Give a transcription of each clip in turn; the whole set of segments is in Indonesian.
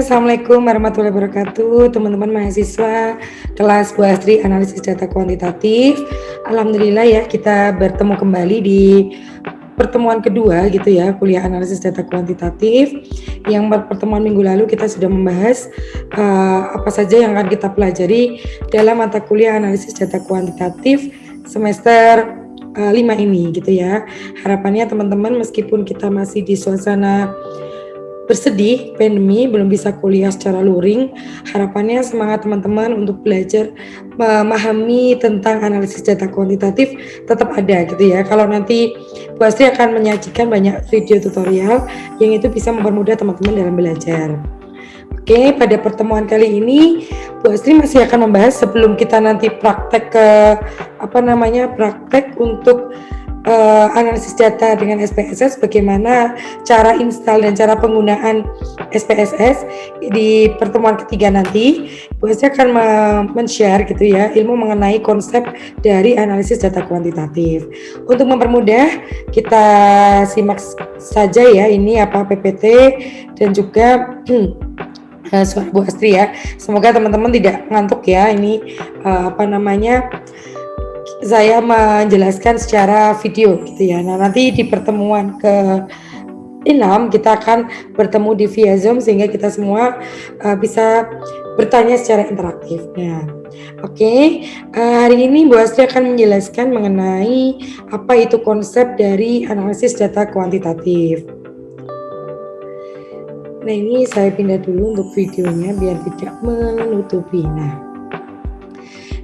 Assalamualaikum warahmatullahi wabarakatuh, teman-teman mahasiswa kelas Bu Astri Analisis Data Kuantitatif. Alhamdulillah ya, kita bertemu kembali di pertemuan kedua gitu ya, kuliah analisis data kuantitatif. Yang pertemuan minggu lalu kita sudah membahas apa saja yang akan kita pelajari dalam mata kuliah analisis data kuantitatif semester 5 ini gitu ya. Harapannya teman-teman meskipun kita masih di suasana bersedih, pandemi, belum bisa kuliah secara luring, harapannya semangat teman-teman untuk belajar memahami tentang analisis data kuantitatif tetap ada gitu ya. Kalau nanti Bu Astri akan menyajikan banyak video tutorial yang itu bisa mempermudah teman-teman dalam belajar. Oke, pada pertemuan kali ini Bu Astri masih akan membahas sebelum kita nanti praktek praktek untuk analisis data dengan SPSS, bagaimana cara install dan cara penggunaan SPSS. Di pertemuan ketiga nanti Bu Astri akan men-share gitu ya ilmu mengenai konsep dari analisis data kuantitatif. Untuk mempermudah, kita simak saja ya ini apa PPT dan juga suara Bu Astri ya. Semoga teman-teman tidak ngantuk ya. Ini saya menjelaskan secara video gitu ya. Nah, nanti di pertemuan ke-6 kita akan bertemu di via Zoom sehingga kita semua bisa bertanya secara interaktif. Nah, hari ini Bu Astri akan menjelaskan mengenai apa itu konsep dari analisis data kuantitatif. Nah, ini saya pindah dulu untuk videonya biar tidak menutupi.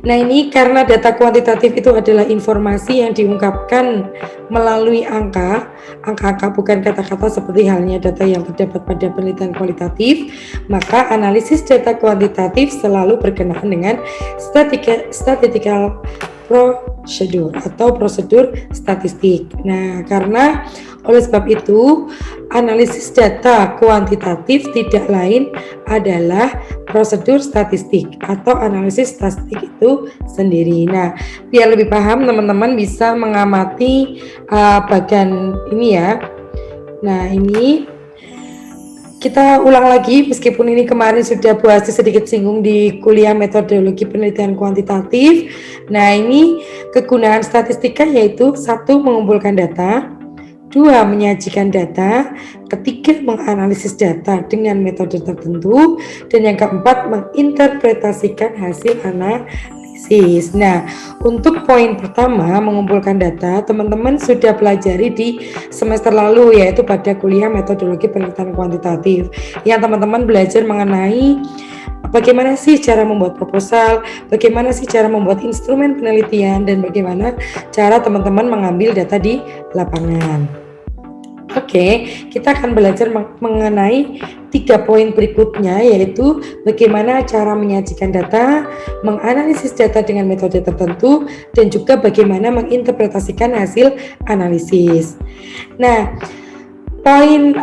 Nah, ini karena data kuantitatif itu adalah informasi yang diungkapkan melalui angka bukan kata-kata seperti halnya data yang terdapat pada penelitian kualitatif, maka analisis data kuantitatif selalu berkenaan dengan statistical procedure atau prosedur statistik. Nah, karena oleh sebab itu, analisis data kuantitatif tidak lain adalah prosedur statistik atau analisis statistik itu sendiri. Nah, biar lebih paham teman-teman bisa mengamati bagian ini ya. Nah, ini kita ulang lagi meskipun ini kemarin sudah Bu Astri sedikit singgung di kuliah metodologi penelitian kuantitatif. Nah, ini kegunaan statistika yaitu 1. Mengumpulkan data, 2. Menyajikan data, ketiga menganalisis data dengan metode tertentu, dan yang keempat menginterpretasikan hasil analisis. Nah, untuk poin pertama mengumpulkan data, teman-teman sudah pelajari di semester lalu yaitu pada kuliah metodologi penelitian kuantitatif yang teman-teman belajar mengenai bagaimana sih cara membuat proposal, bagaimana sih cara membuat instrumen penelitian, dan bagaimana cara teman-teman mengambil data di lapangan. Kita akan belajar mengenai 3 poin berikutnya, yaitu bagaimana cara menyajikan data, menganalisis data dengan metode tertentu, dan juga bagaimana menginterpretasikan hasil analisis. Nah, poin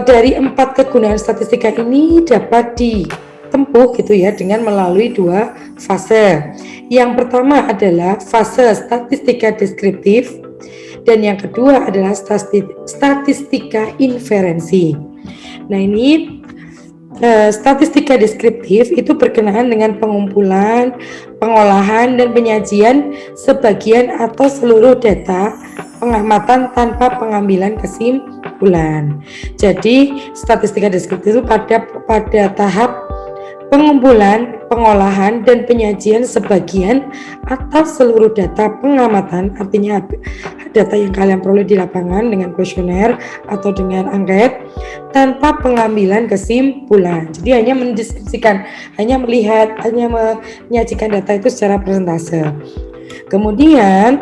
dari 4 kegunaan statistika ini dapat ditempuh gitu ya dengan melalui 2 fase. Yang pertama adalah fase statistika deskriptif, dan yang kedua adalah statistika inferensi. Nah, ini statistika deskriptif itu berkenaan dengan pengumpulan, pengolahan, dan penyajian sebagian atau seluruh data pengamatan tanpa pengambilan kesimpulan. Jadi statistika deskriptif itu pada tahap pengumpulan, pengolahan, dan penyajian sebagian atau seluruh data pengamatan, artinya data yang kalian peroleh di lapangan dengan kuesioner atau dengan angket tanpa pengambilan kesimpulan. Jadi hanya mendeskripsikan, hanya melihat, hanya menyajikan data itu secara persentase. Kemudian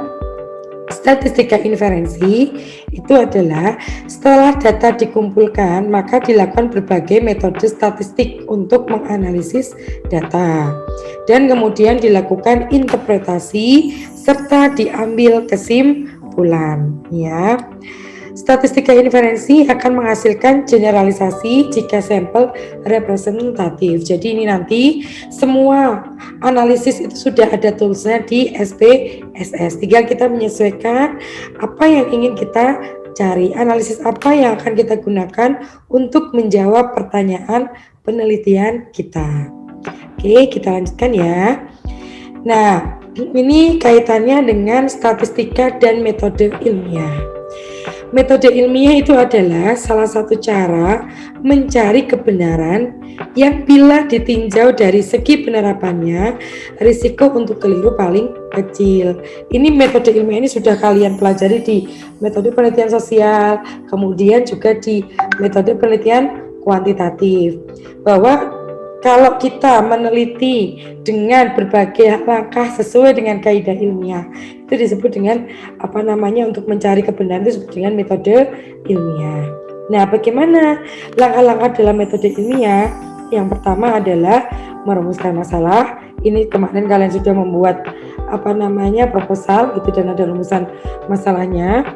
statistika inferensi itu adalah setelah data dikumpulkan maka dilakukan berbagai metode statistik untuk menganalisis data dan kemudian dilakukan interpretasi serta diambil kesimpulan ya. Statistika inferensi akan menghasilkan generalisasi jika sampel representatif. Jadi ini nanti semua analisis itu sudah ada toolsnya di SPSS. Tinggal kita menyesuaikan apa yang ingin kita cari, analisis apa yang akan kita gunakan untuk menjawab pertanyaan penelitian kita. Oke, kita lanjutkan ya. Nah, ini kaitannya dengan statistika dan metode ilmiah. Metode ilmiah itu adalah salah satu cara mencari kebenaran yang bila ditinjau dari segi penerapannya, risiko untuk keliru paling kecil. Ini metode ilmiah ini sudah kalian pelajari di metode penelitian sosial, kemudian juga di metode penelitian kuantitatif. Bahwa kalau kita meneliti dengan berbagai langkah sesuai dengan kaidah ilmiah, itu disebut dengan untuk mencari kebenaran itu disebut dengan metode ilmiah. Nah, bagaimana langkah-langkah dalam metode ilmiah? Yang pertama adalah merumuskan masalah. Ini kemarin kalian sudah membuat proposal gitu dan ada rumusan masalahnya.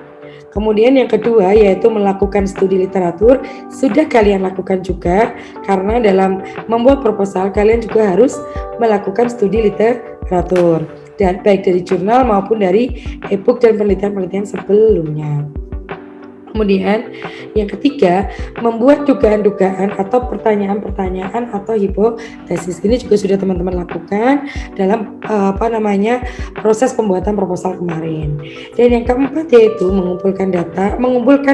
Kemudian yang kedua yaitu melakukan studi literatur, sudah kalian lakukan juga karena dalam membuat proposal kalian juga harus melakukan studi literatur dan baik dari jurnal maupun dari e-book dan penelitian-penelitian sebelumnya. Kemudian yang ketiga, membuat dugaan-dugaan atau pertanyaan-pertanyaan atau hipotesis. Ini juga sudah teman-teman lakukan dalam proses pembuatan proposal kemarin. Dan yang keempat yaitu mengumpulkan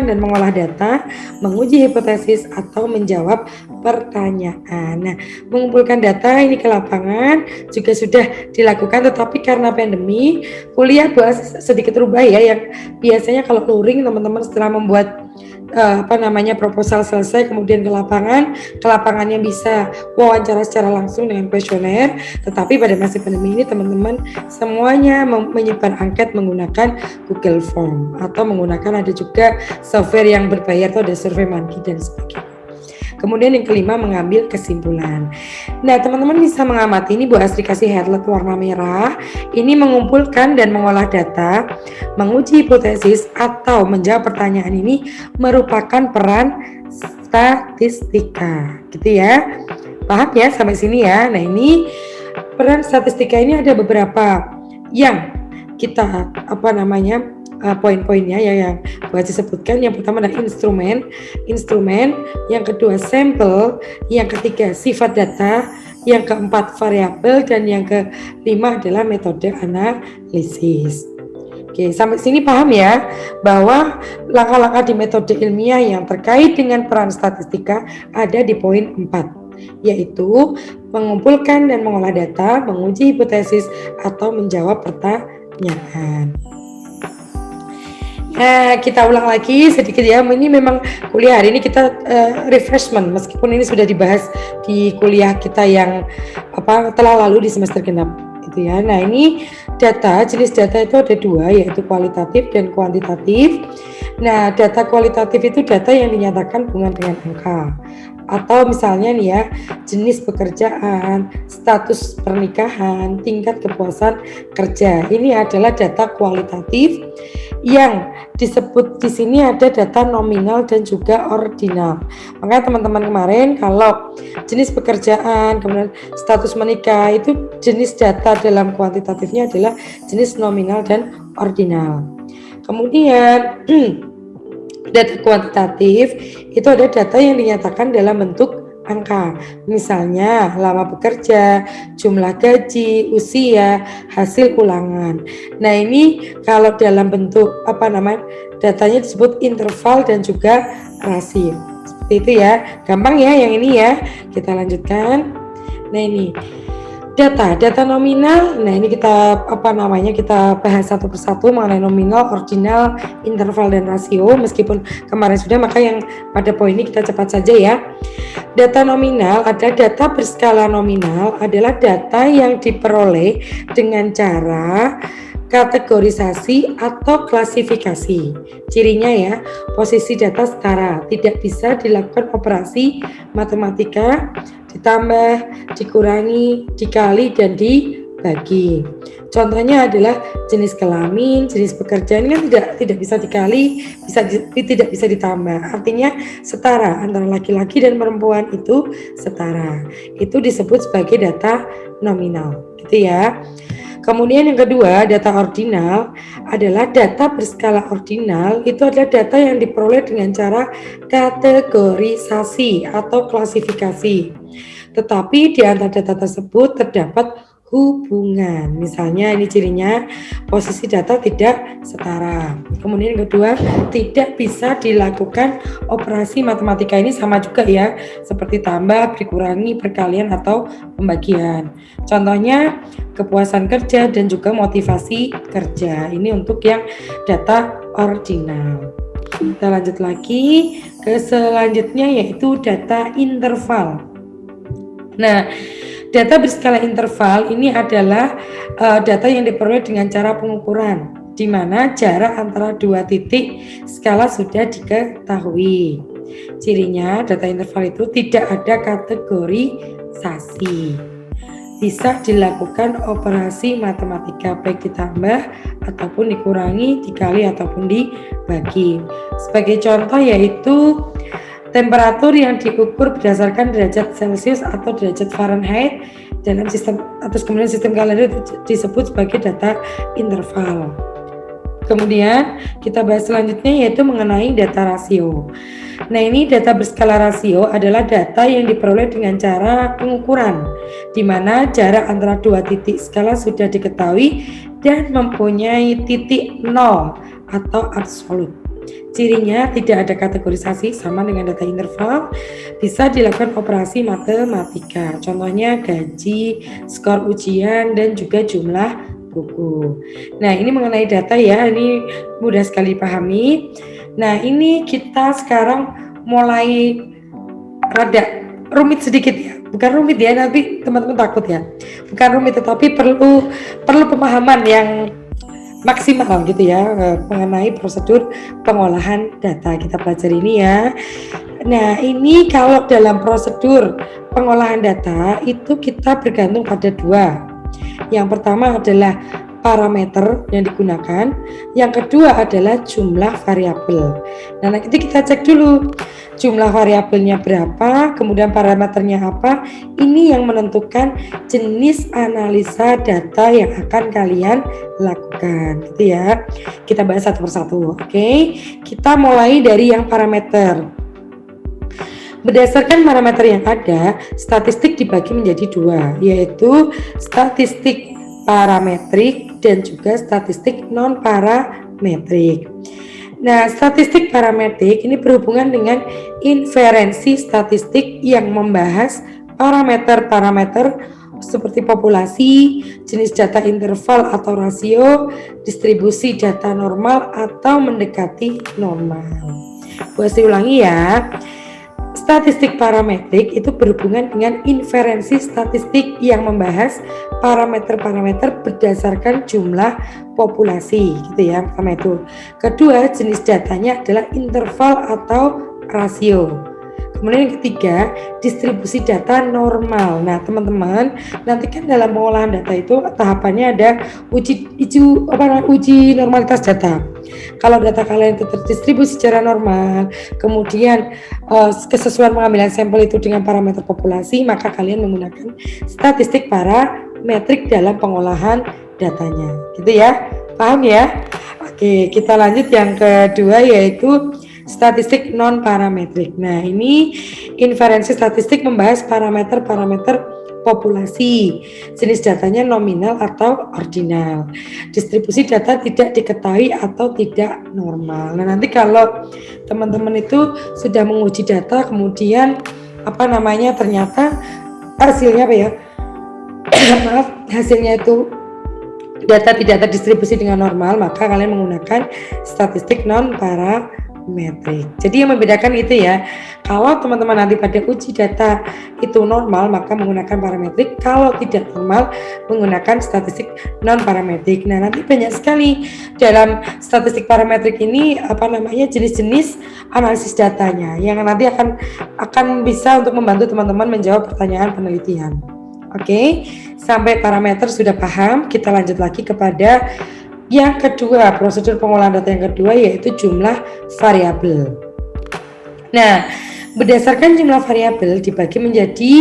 dan mengolah data, menguji hipotesis atau menjawab pertanyaan. Nah, mengumpulkan data ini ke lapangan juga sudah dilakukan, tetapi karena pandemi, kuliah bahas sedikit rubah ya, yang biasanya kalau luring teman-teman setelah membuat proposal selesai kemudian ke lapangannya bisa wawancara secara langsung dengan kuesioner, tetapi pada masa pandemi ini teman-teman semuanya menyebar angket menggunakan Google Form atau menggunakan ada juga software yang berbayar atau ada SurveyMonkey dan sebagainya. Kemudian yang kelima, mengambil kesimpulan. Nah, teman-teman bisa mengamati ini Bu Asri kasih highlight warna merah. Ini mengumpulkan dan mengolah data, menguji hipotesis atau menjawab pertanyaan ini merupakan peran statistika. Gitu ya. Paham ya sampai sini ya. Nah, ini peran statistika ini ada beberapa yang kita poin-poinnya ya yang buat disebutkan. Yang pertama adalah instrumen, yang kedua sampel, yang ketiga sifat data, yang keempat variabel, dan yang kelima adalah metode analisis. Oke, sampai sini paham ya bahwa langkah-langkah di metode ilmiah yang terkait dengan peran statistika ada di poin 4, yaitu mengumpulkan dan mengolah data, menguji hipotesis atau menjawab pertanyaan. Nah, kita ulang lagi sedikit ya. Ini memang kuliah hari ini kita refreshment, meskipun ini sudah dibahas di kuliah kita yang telah lalu di semester genap itu ya. Nah, ini jenis data itu ada dua, yaitu kualitatif dan kuantitatif. Nah, data kualitatif itu data yang dinyatakan hubungan dengan angka. Atau misalnya nih ya, jenis pekerjaan, status pernikahan, tingkat kepuasan kerja. Ini adalah data kualitatif. Yang disebut di sini ada data nominal dan juga ordinal. Makanya teman-teman kemarin kalau jenis pekerjaan, kemudian status menikah, itu jenis data dalam kuantitatifnya adalah jenis nominal dan ordinal. Kemudian data kuantitatif itu ada data yang dinyatakan dalam bentuk angka, misalnya lama bekerja, jumlah gaji, usia, hasil ulangan. Nah, ini kalau dalam bentuk datanya disebut interval dan juga rasio. Seperti itu ya, gampang ya yang ini ya. Kita lanjutkan. Nah, ini data nominal. Nah, ini kita kita bahas satu persatu mengenai nominal, ordinal, interval dan rasio. Meskipun kemarin sudah, maka yang pada poin ini kita cepat saja ya. Data nominal adalah data berskala nominal, adalah data yang diperoleh dengan cara kategorisasi atau klasifikasi. Cirinya ya, posisi data setara, tidak bisa dilakukan operasi matematika, ditambah, dikurangi, dikali, dan dibagi. Contohnya adalah jenis kelamin, jenis pekerjaan kan tidak bisa dikali, tidak bisa ditambah. Artinya setara antara laki-laki dan perempuan itu setara. Itu disebut sebagai data nominal, gitu ya. Kemudian yang kedua, data ordinal adalah data berskala ordinal. Itu adalah data yang diperoleh dengan cara kategorisasi atau klasifikasi. Tetapi di antara data tersebut terdapat hubungan. Misalnya ini cirinya, posisi data tidak setara. Kemudian yang kedua, tidak bisa dilakukan operasi matematika. Ini sama juga ya, seperti tambah, dikurangi, perkalian atau pembagian. Contohnya kepuasan kerja dan juga motivasi kerja. Ini untuk yang data ordinal. Kita lanjut lagi ke selanjutnya, yaitu data interval. Nah, data berskala interval ini adalah data yang diperoleh dengan cara pengukuran, di mana jarak antara dua titik skala sudah diketahui. Cirinya, data interval itu tidak ada kategorisasi. Bisa dilakukan operasi matematika, baik ditambah ataupun dikurangi, dikali ataupun dibagi. Sebagai contoh yaitu temperatur yang diukur berdasarkan derajat Celcius atau derajat Fahrenheit dalam sistem, atau kemudian sistem kalender disebut sebagai data interval. Kemudian kita bahas selanjutnya yaitu mengenai data rasio. Nah, ini data berskala rasio adalah data yang diperoleh dengan cara pengukuran, di mana jarak antara dua titik skala sudah diketahui dan mempunyai titik nol atau absolut. Cirinya tidak ada kategorisasi, sama dengan data interval, bisa dilakukan operasi matematika. Contohnya gaji, skor ujian, dan juga jumlah buku. Nah, ini mengenai data ya, ini mudah sekali dipahami. Nah, ini kita sekarang mulai rada rumit sedikit ya. Bukan rumit ya, nanti teman-teman takut ya. Bukan rumit, tetapi perlu pemahaman yang maksimal gitu ya mengenai prosedur pengolahan data. Kita pelajari ini ya. Nah, ini kalau dalam prosedur pengolahan data itu kita bergantung pada dua. Yang pertama adalah parameter yang digunakan, yang kedua adalah jumlah variabel. Nah, nanti kita cek dulu jumlah variabelnya berapa, kemudian parameternya apa. Ini yang menentukan jenis analisa data yang akan kalian lakukan, gitu ya. Kita bahas satu persatu. Oke, kita mulai dari yang parameter. Berdasarkan parameter yang ada, statistik dibagi menjadi dua, yaitu statistik parametrik dan juga statistik non-parametrik. Nah, statistik parametrik ini berhubungan dengan inferensi statistik yang membahas parameter-parameter seperti populasi, jenis data interval atau rasio, distribusi data normal atau mendekati normal. Saya ulangi ya. Statistik parametrik itu berhubungan dengan inferensi statistik yang membahas parameter-parameter berdasarkan jumlah populasi, gitu ya. Pertama itu. Kedua, jenis datanya adalah interval atau rasio. Kemudian yang ketiga, distribusi data normal. Nah, teman-teman, nanti kan dalam pengolahan data itu tahapannya ada uji normalitas data. Kalau data kalian itu terdistribusi secara normal, kemudian kesesuaian pengambilan sampel itu dengan parameter populasi, maka kalian menggunakan statistik parametrik dalam pengolahan datanya. Gitu ya, paham ya? Oke, kita lanjut yang kedua yaitu statistik non-parametrik. Nah, ini inferensi statistik membahas parameter-parameter populasi, jenis datanya nominal atau ordinal, distribusi data tidak diketahui atau tidak normal. Nah, nanti kalau teman-teman itu sudah menguji data, kemudian ternyata hasilnya maaf, hasilnya itu data tidak terdistribusi dengan normal, maka kalian menggunakan statistik non-parametrik. Jadi yang membedakan itu ya, kalau teman-teman nanti pada uji data itu normal maka menggunakan parametrik, kalau tidak normal menggunakan statistik non parametrik. Nah, nanti banyak sekali dalam statistik parametrik ini jenis-jenis analisis datanya yang nanti akan bisa untuk membantu teman-teman menjawab pertanyaan penelitian. Oke, sampai parameter sudah paham, kita lanjut lagi kepada yang kedua, prosedur pengolahan data yang kedua yaitu jumlah variabel. Nah, berdasarkan jumlah variabel dibagi menjadi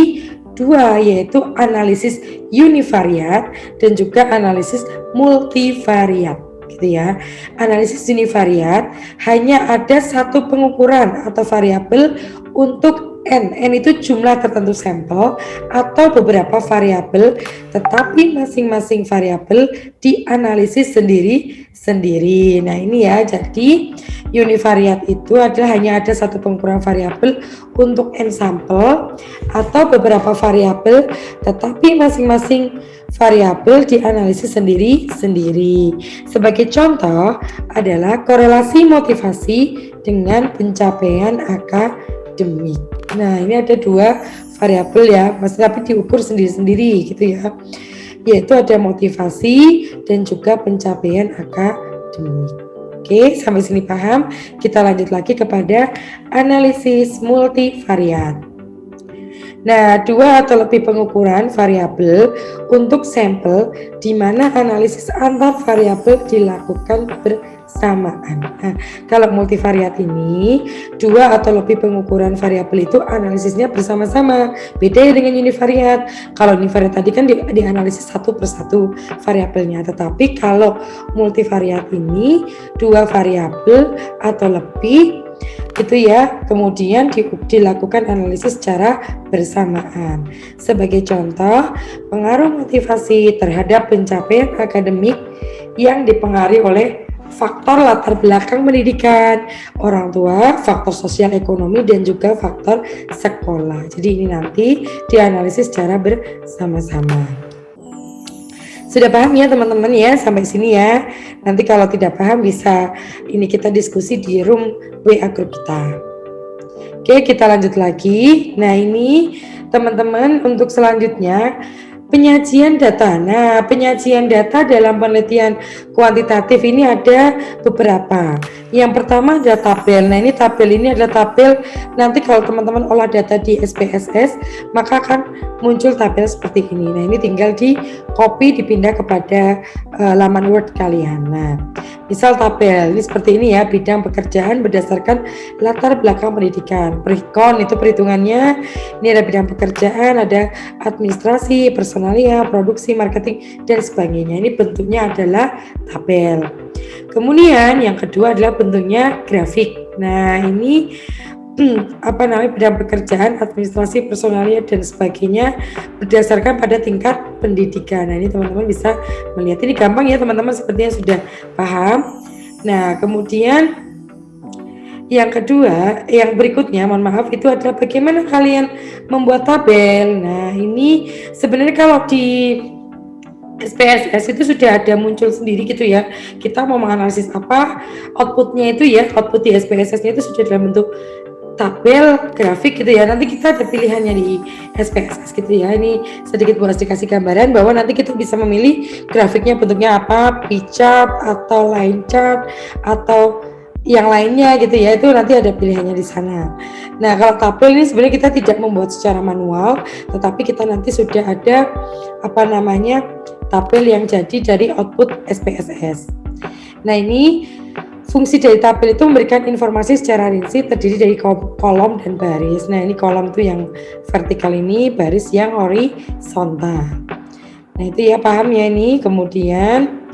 dua, yaitu analisis univariat dan juga analisis multivariat, gitu ya. Analisis univariat hanya ada satu pengukuran atau variabel untuk N itu jumlah tertentu sampel atau beberapa variabel, tetapi masing-masing variabel dianalisis sendiri-sendiri. Nah ini ya, jadi univariat itu adalah hanya ada satu pengukuran variabel untuk N sampel atau beberapa variabel, tetapi masing-masing variabel dianalisis sendiri-sendiri. Sebagai contoh adalah korelasi motivasi dengan pencapaian akademik. Nah, ini ada dua variabel ya, tapi diukur sendiri-sendiri gitu ya. Yaitu ada motivasi dan juga pencapaian akademik. Oke, sampai sini paham? Kita lanjut lagi kepada analisis multivariat. Nah, dua atau lebih pengukuran variabel untuk sampel di mana analisis antar variabel dilakukan bersamaan. Nah, kalau multivariat ini dua atau lebih pengukuran variabel itu analisisnya bersama-sama. Beda ya dengan univariat. Kalau univariat tadi kan dianalisis satu persatu variabelnya, tetapi kalau multivariat ini dua variabel atau lebih itu ya, kemudian dilakukan analisis secara bersamaan. Sebagai contoh, pengaruh motivasi terhadap pencapaian akademik yang dipengaruhi oleh faktor latar belakang pendidikan, orang tua, faktor sosial ekonomi, dan juga faktor sekolah. Jadi ini nanti dianalisis secara bersama-sama. Sudah paham ya teman-teman ya sampai sini ya. Nanti kalau tidak paham bisa ini kita diskusi di room WA grup kita. Oke, kita lanjut lagi. Nah, ini teman-teman untuk selanjutnya penyajian data. Nah, penyajian data dalam penelitian kuantitatif ini ada beberapa. Yang pertama ada tabel. Nah, ini tabel ini adalah tabel nanti kalau teman-teman olah data di SPSS, maka akan muncul tabel seperti ini. Nah, ini tinggal di copy dipindah kepada laman Word kalian. Nah, misal tabel ini seperti ini ya, bidang pekerjaan berdasarkan latar belakang pendidikan. Perhikon itu perhitungannya. Ini ada bidang pekerjaan, ada administrasi, personalia, produksi, marketing, dan sebagainya. Ini bentuknya adalah tabel. Kemudian yang kedua adalah bentuknya grafik. Nah, ini bidang pekerjaan, administrasi, personalia, dan sebagainya berdasarkan pada tingkat pendidikan. Nah, ini teman-teman bisa melihat. Ini gampang ya teman-teman, sepertinya sudah paham. Nah, kemudian yang kedua, yang berikutnya, mohon maaf, itu adalah bagaimana kalian membuat tabel. Nah, ini sebenarnya kalau di SPSS itu sudah ada muncul sendiri gitu ya. Kita mau menganalisis apa, outputnya itu ya, output di SPSS-nya itu sudah dalam bentuk tabel grafik gitu ya. Nanti kita ada pilihannya di SPSS gitu ya. Ini sedikit buat dikasih gambaran bahwa nanti kita bisa memilih grafiknya bentuknya apa, pie chart atau line chart atau yang lainnya gitu ya. Itu nanti ada pilihannya di sana. Nah, kalau tabel ini sebenarnya kita tidak membuat secara manual, tetapi kita nanti sudah ada tabel yang jadi dari output SPSS. Nah, ini fungsi dari tabel itu memberikan informasi secara rinci terdiri dari kolom dan baris. Nah, ini kolom itu yang vertikal ini, baris yang horizontal. Nah, itu ya, paham ya ini. Kemudian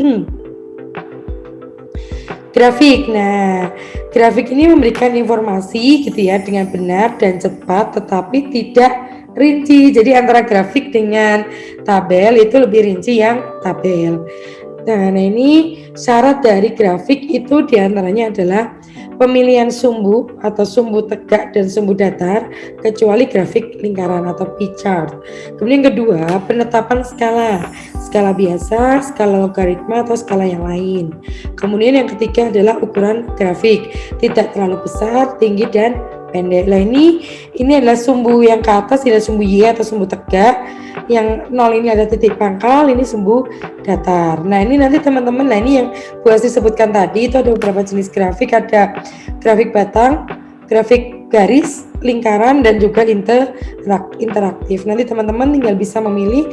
grafik. Nah, grafik ini memberikan informasi gitu ya dengan benar dan cepat, tetapi tidak rinci. Jadi antara grafik dengan tabel itu lebih rinci yang tabel. Nah, ini syarat dari grafik itu diantaranya adalah pemilihan sumbu atau sumbu tegak dan sumbu datar kecuali grafik lingkaran atau pie chart. Kemudian yang kedua, penetapan skala biasa, skala logaritma atau skala yang lain. Kemudian yang ketiga adalah ukuran grafik, tidak terlalu besar, tinggi, dan pendek. Nah, ini adalah sumbu yang ke atas, ini adalah sumbu Y atau sumbu tegak. Yang 0 ini ada titik pangkal, ini sumbu datar. Nah, ini nanti teman-teman, nah ini yang Bu Asti sebutkan tadi, itu ada beberapa jenis grafik, ada grafik batang, grafik garis, lingkaran, dan juga interaktif. Nanti teman-teman tinggal bisa memilih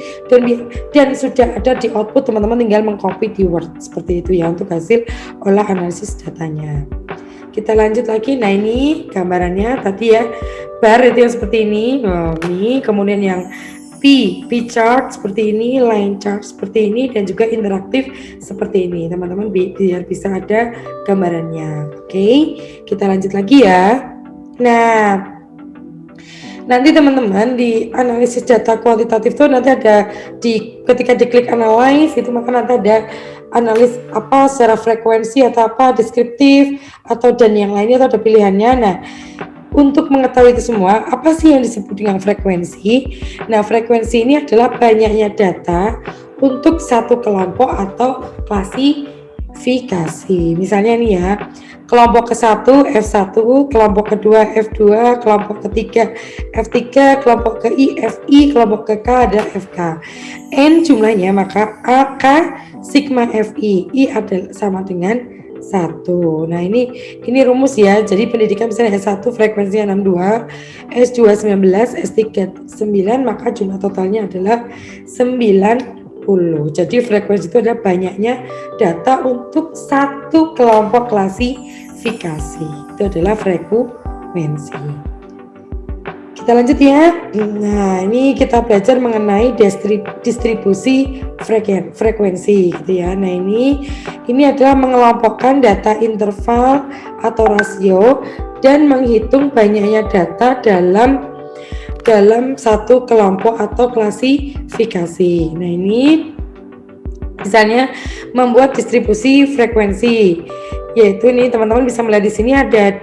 dan sudah ada di output, teman-teman tinggal mengcopy di Word seperti itu ya untuk hasil olah analisis datanya. Kita lanjut lagi. Nah, ini gambarannya tadi ya, bar itu yang seperti ini. Ini kemudian yang P chart seperti ini, line chart seperti ini, dan juga interaktif seperti ini. Teman-teman biar bisa ada gambarannya. Oke, kita lanjut lagi ya. Nah, nanti teman-teman di analisis data kuantitatif itu nanti ada ketika diklik analyze itu maka nanti ada analis apa secara frekuensi atau apa deskriptif atau dan yang lainnya atau ada pilihannya. Nah, untuk mengetahui itu semua, apa sih yang disebut dengan frekuensi? Nah, frekuensi ini adalah banyaknya data untuk satu kelompok atau klasifikasi. Misalnya nih ya, kelompok ke-1 F1, kelompok kedua F2, kelompok ketiga F3, kelompok ke-I FI, kelompok ke-K ada FK. N jumlahnya maka AK sigma FI, I adalah sama dengan 1. Nah, ini rumus ya. Jadi pendidikan misalnya S1 frekuensinya 62, S2 19, S3 9, maka jumlah totalnya adalah 90. Jadi frekuensi itu ada banyaknya data untuk satu kelompok klasifikasi. Itu adalah frekuensi. Kita lanjut ya. Nah, ini kita belajar mengenai distribusi frekuensi gitu ya. Nah, ini adalah mengelompokkan data interval atau rasio dan menghitung banyaknya data dalam satu kelompok atau klasifikasi. Nah, ini misalnya membuat distribusi frekuensi, yaitu ini teman-teman bisa melihat di sini ada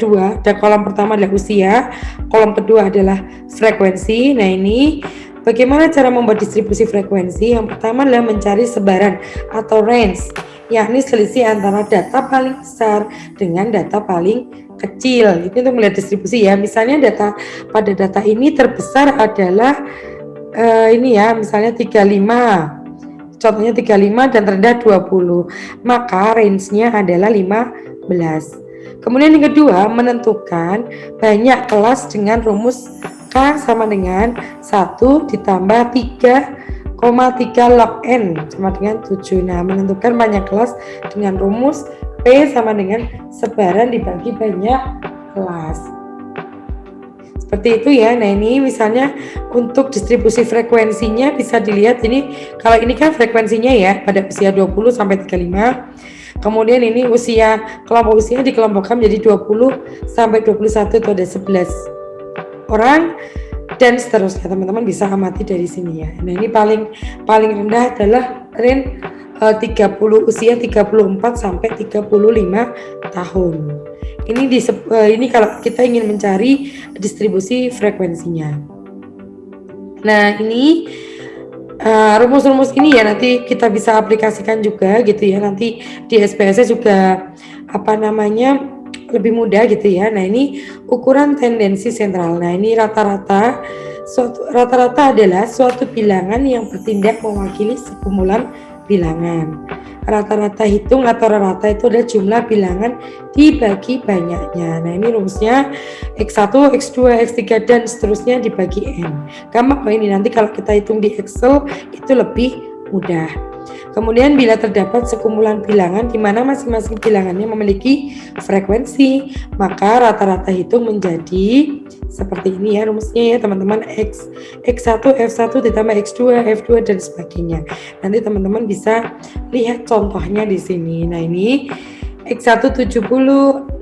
kolom pertama adalah usia, kolom kedua adalah frekuensi. Nah, ini bagaimana cara membuat distribusi frekuensi? Yang pertama adalah mencari sebaran atau range, yakni selisih antara data paling besar dengan data paling kecil. Itu untuk melihat distribusi ya. Misalnya pada data ini terbesar adalah ini ya, misalnya 35. Contohnya 35 dan terendah 20, maka range-nya adalah 15. Kemudian yang kedua, menentukan banyak kelas dengan rumus K sama dengan 1 ditambah 3,3 log N sama dengan 7. Nah, menentukan banyak kelas dengan rumus P sama dengan sebaran dibagi banyak kelas. Seperti itu ya. Nah, ini misalnya untuk distribusi frekuensinya bisa dilihat ini, kalau ini kan frekuensinya ya pada usia 20 sampai 35. Kemudian ini kelompok usia dikelompokkan menjadi 20 sampai 21 itu ada 11 orang dan seterusnya. Teman-teman bisa amati dari sini ya. Nah, ini paling rendah adalah range 30 usia 34 sampai 35 tahun. Ini kalau kita ingin mencari distribusi frekuensinya. Nah, ini rumus-rumus ini ya nanti kita bisa aplikasikan juga gitu ya. Nanti di SPSS juga lebih mudah gitu ya. Nah, ini ukuran tendensi sentral. Nah, ini rata-rata adalah suatu bilangan yang bertindak mewakili sekumpulan bilangan. Rata-rata hitung atau rata itu adalah jumlah bilangan dibagi banyaknya. Nah, ini rumusnya X1, X2, X3 dan seterusnya dibagi N. Gampang ini nanti kalau kita hitung di Excel itu lebih mudah. Kemudian bila terdapat sekumpulan bilangan di mana masing-masing bilangannya memiliki frekuensi, maka rata-rata hitung menjadi seperti ini ya rumusnya ya teman-teman. X1 F1 ditambah X2 F2 dan sebagainya. Nanti teman-teman bisa lihat contohnya di sini. Nah, ini X1 70,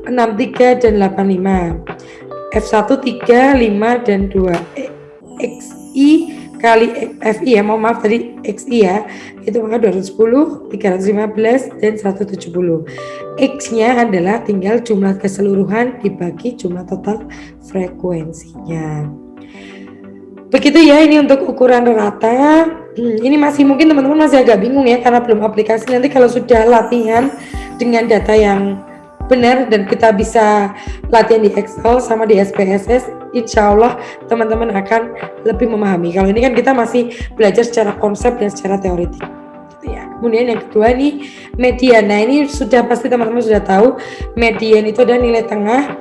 63 dan 85. F1 3, 5 dan 2. XI kali FI ya, maaf tadi XI ya, itu maka 210, 315 dan 170. X-nya adalah tinggal jumlah keseluruhan dibagi jumlah total frekuensinya. Begitu ya, ini untuk ukuran rata. Ini mungkin teman-teman masih agak bingung ya karena belum aplikasi. Nanti kalau sudah latihan dengan data yang benar dan kita bisa latihan di Excel sama di SPSS, insya Allah teman-teman akan lebih memahami. Kalau ini kan kita masih belajar secara konsep dan secara teoritik gitu ya. Kemudian yang kedua nih median. Nah, ini sudah pasti teman-teman sudah tahu, median itu adalah nilai tengah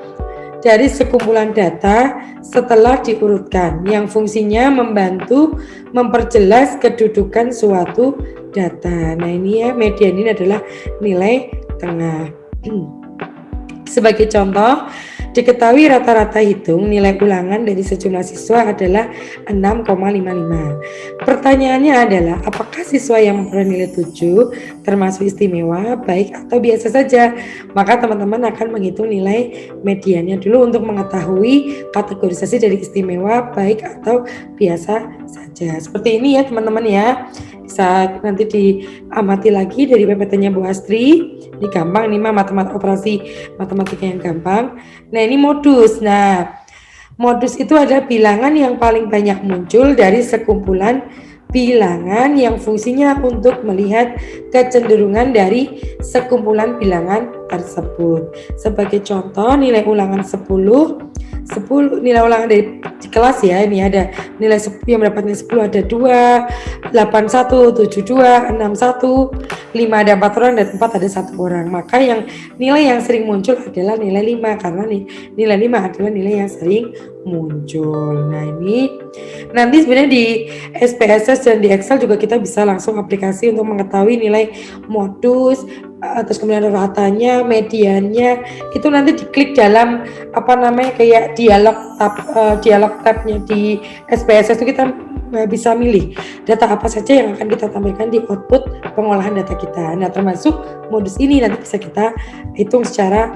dari sekumpulan data setelah diurutkan yang fungsinya membantu memperjelas kedudukan suatu data. Nah, ini ya, median ini adalah nilai tengah. Sebagai contoh, Diketahui rata-rata hitung nilai ulangan dari sejumlah siswa adalah 6,55. Pertanyaannya adalah apakah siswa yang memperoleh nilai 7 termasuk istimewa, baik atau biasa saja? Maka teman-teman akan menghitung nilai mediannya dulu untuk mengetahui kategorisasi dari istimewa, baik atau biasa saja. Seperti ini ya teman-teman ya. Bisa nanti diamati lagi dari PPT-nya Bu Astri. Ini gampang nih operasi matematika yang gampang. Nah ini modus. Nah modus itu adalah bilangan yang paling banyak muncul dari sekumpulan bilangan yang fungsinya untuk melihat kecenderungan dari sekumpulan bilangan tersebut. Sebagai contoh nilai ulangan 10 nilai ulangan dari kelas ya, ini ada nilai yang mendapat nilai 10 ada 2, 81, 72, 61, 5 ada 4 orang dan 4 ada 1 orang. Maka yang nilai yang sering muncul adalah nilai 5 karena nilai 5 adalah nilai yang sering muncul. Nah ini nanti sebenarnya di SPSS dan di Excel juga kita bisa langsung aplikasi untuk mengetahui nilai modus, terus kemudian ratanya, mediannya, itu nanti diklik dalam kayak dialog tabnya di SPSS itu kita bisa milih data apa saja yang akan kita tampilkan di output pengolahan data kita. Nah termasuk modus ini nanti bisa kita hitung secara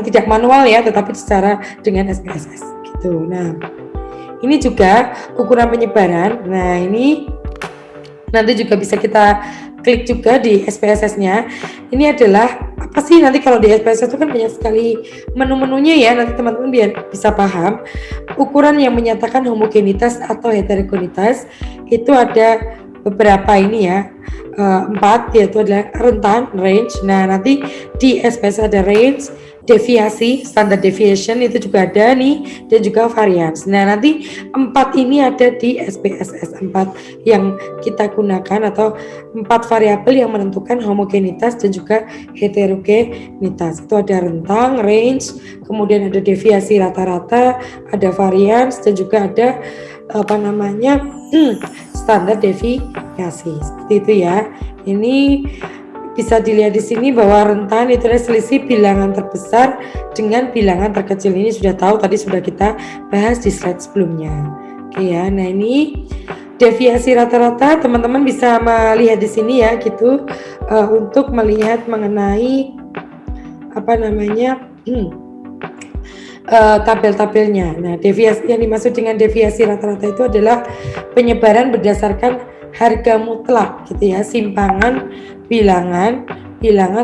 tidak manual ya, tetapi secara dengan SPSS gitu. Nah ini juga ukuran penyebaran. Nah ini nanti juga bisa kita klik juga di SPSS-nya. Ini adalah apa sih nanti kalau di SPSS itu kan banyak sekali menu-menunya ya, nanti teman-teman biar bisa paham. Ukuran yang menyatakan homogenitas atau heterogenitas itu ada beberapa ini ya, 4 yaitu adalah rentan, range. Nah nanti di SPSS ada range, deviasi, standard deviation itu juga ada nih, dan juga variance. Nah nanti 4 ini ada di SPSS, 4 yang kita gunakan atau 4 variabel yang menentukan homogenitas dan juga heterogenitas. Itu ada rentang, range, kemudian ada deviasi rata-rata, ada variance, dan juga ada standar deviasi. Seperti itu ya. Ini bisa dilihat di sini bahwa rentan itu adalah selisih bilangan terbesar dengan bilangan terkecil. Ini sudah tahu, tadi sudah kita bahas di slide sebelumnya. Oke ya, nah ini deviasi rata-rata teman-teman bisa melihat di sini ya gitu, untuk melihat mengenai tabel-tabelnya. Nah deviasi yang dimaksud dengan deviasi rata-rata itu adalah penyebaran berdasarkan harga mutlak gitu ya, simpangan bilangan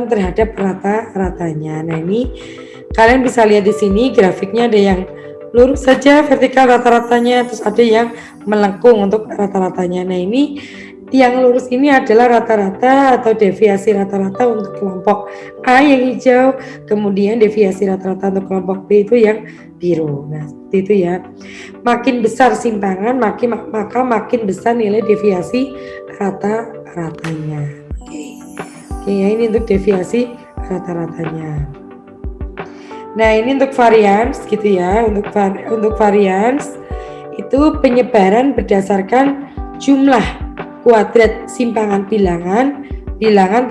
terhadap rata-ratanya. Nah ini kalian bisa lihat di sini grafiknya, ada yang lurus saja vertikal rata-ratanya, terus ada yang melengkung untuk rata-ratanya. Nah ini yang lurus ini adalah rata-rata atau deviasi rata-rata untuk kelompok A yang hijau, kemudian deviasi rata-rata untuk kelompok B itu yang biru. Nah seperti itu ya. Makin besar simpangan maka makin besar nilai deviasi rata-ratanya. Oke ya, ini untuk deviasi rata-ratanya. Nah ini untuk variance gitu ya. Untuk variance itu penyebaran berdasarkan jumlah kuadrat simpangan bilangan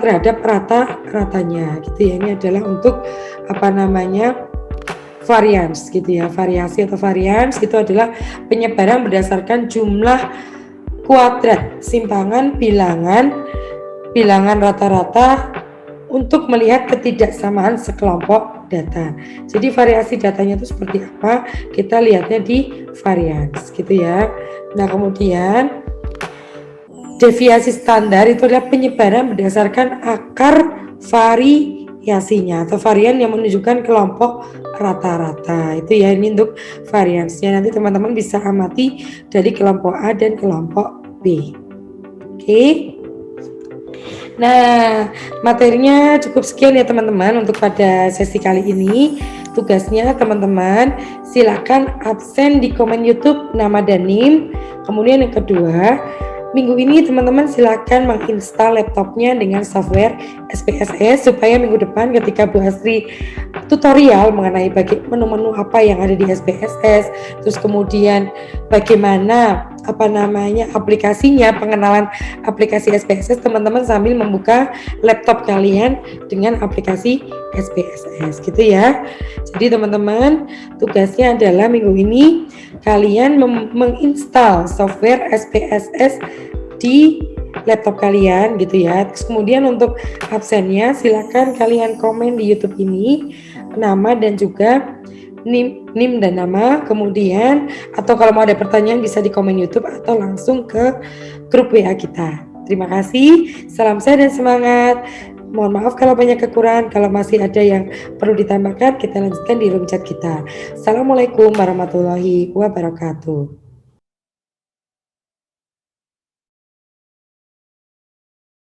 terhadap rata-ratanya gitu ya. Ini adalah untuk variance gitu ya. Variasi atau variance itu adalah penyebaran berdasarkan jumlah kuadrat simpangan bilangan rata-rata untuk melihat ketidaksamaan sekelompok data. Jadi variasi datanya itu seperti apa? Kita lihatnya di variance gitu ya. Nah kemudian deviasi standar itu adalah penyebaran berdasarkan akar variasinya atau varian yang menunjukkan kelompok rata-rata. Itu ya, ini untuk variance-nya. Nanti teman-teman bisa amati dari kelompok A dan kelompok B. Oke. Nah, materinya cukup sekian ya teman-teman untuk pada sesi kali ini. Tugasnya teman-teman silakan absen di komen YouTube nama dan NIM. Kemudian yang kedua, minggu ini teman-teman silakan menginstal laptopnya dengan software SPSS supaya minggu depan ketika Bu Asri tutorial mengenai menu-menu apa yang ada di SPSS, terus kemudian bagaimana aplikasinya, pengenalan aplikasi SPSS, teman-teman sambil membuka laptop kalian dengan aplikasi SPSS gitu ya. Jadi teman-teman tugasnya adalah minggu ini kalian menginstal software SPSS di laptop kalian gitu ya. Terus kemudian untuk absennya silakan kalian komen di YouTube ini nama dan juga NIM dan nama, kemudian atau kalau mau ada pertanyaan bisa di komen YouTube atau langsung ke grup WA kita. Terima kasih, salam sehat dan semangat. Mohon maaf kalau banyak kekurangan, kalau masih ada yang perlu ditambahkan kita lanjutkan di room chat kita. Assalamualaikum warahmatullahi wabarakatuh.